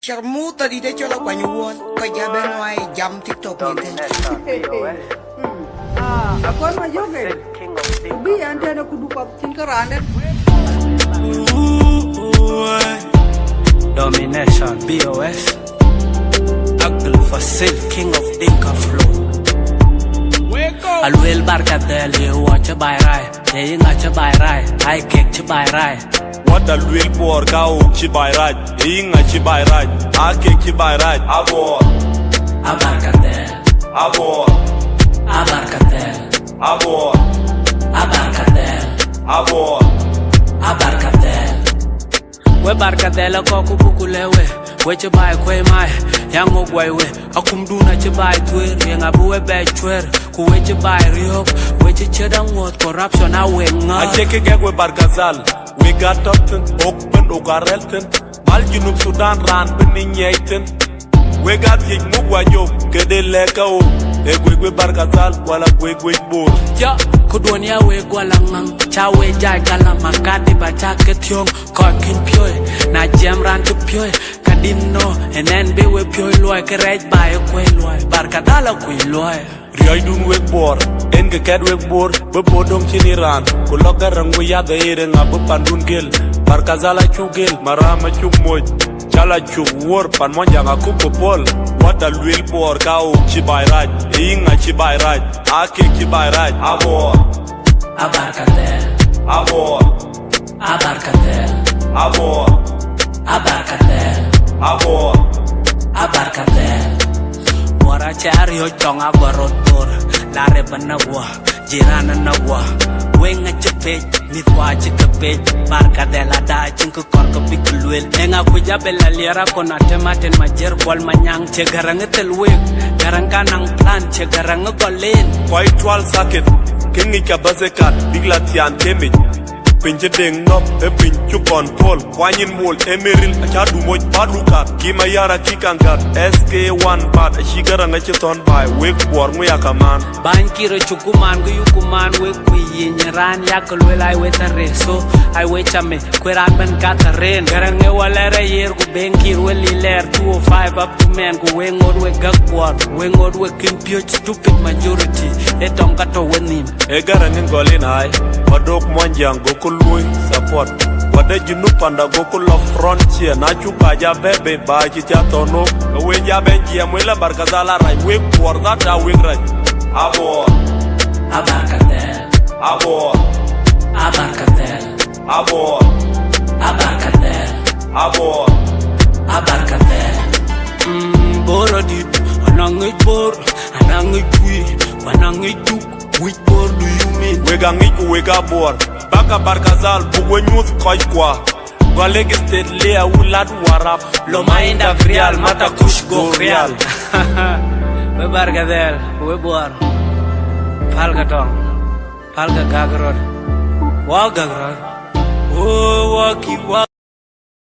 Sharmuta di de chola kwa nyuon kwa jabe no ai jam TikTok ni ten. Akon ma joge. Bi ante na kudu pap tinkarane. Domination, BOS. Ugly Facile, king of Dinka flow. Alwel barkadel, you watch a by right. They ain't got a by right. I kick you by right. What a real poor cow, chibai right. Ing a chibai right. I kick chibai right. Abor. Abarkadel. Abor. Abarkadel. Abor. Abarkadel. Abor. Abarkadel. We barkadel ko kubukulewe. We chibai kwe mai. Yango gwewe. Akumduna chibai twer. Yenga buwe be twer. Kuwe chibai riok. We chichedang what corruption awe nga. I check again with Ghazal. We got Topton, Oakman, Ogarelton, Aljunub Sudan ran Beninyaton. We got Hig Mugwayo, Gede Lekao, Egwe Bargazal, Walla Gwegwe Buor. Ja, Kudonia we Gualang, Chawe Jagala, Makati Bachaket Young, Korkin Pure, Na Jam ran to Pure, Kadimno, and then be with Pure Loy, Keraj by a Quailoi, Barkadala Quailoi. Riaidun wek bor, en geket wek bor, bebodong chiniran, kuloga rangu ya gaire nga bepandun gil, Barkazala chugil, marama chug moj, chala chug wor, panmonja nga kupopol, wata lwil bor kao chibai raj, inga chibai raj, ake chibai raj, abor, Abarkadel, abor, Abarkadel, abor, Abarkadel, abor, Abarkadel. Wara chari ho chonga barotor, lare banagwa, jirana nagwa, wenga chepej, nitwa chikapej, Barkadela da chinku korka pikulwel, enga kuja bela liara kona tematen majer kwal manyang chegarang telwek, garanga nang plan chegarang kolen. Kwai twal sakit, kingi kabazekat, biglatian temej, Pinje deng nop, pinju konpol, kwanyin mol, emeril, achadu moj padukat, kima yara kikankat, SK1 bad, shigara ngacheton by, wek war nguyakaman. Bankiro chukuman guyukuman wek kuyinyeran yakulwel ay wetare so ay wechame kweran ban katarin garange walere yer ku benkir weli ler 205 up to man ku wengod we gakwar wengod we kimpio stupid majority etong kato wenim E garange ngolin ay, wadok monjang gokului support. Wade junupanda gokulo frontier, na chukaja bebe baji chatono, kawenja benji amwela Barkazala rai, wek war that wek rai. Abor. Abarkadel, Abor, Abarkadel, abor, Abarkadel, abor, Abarkadel. Boro dit, anangit bor, anangit kui, anangit duk. Which bor do you mean? wega ngiku wega bor, baka Barkazal bugwe nyuth koi kwa, Gwalege state lea ulad warap, Loma inda real, mata kush go real. We Barkadel, we Buor. Palga tong, palga gagrod, wa gagrod, oh waki wa.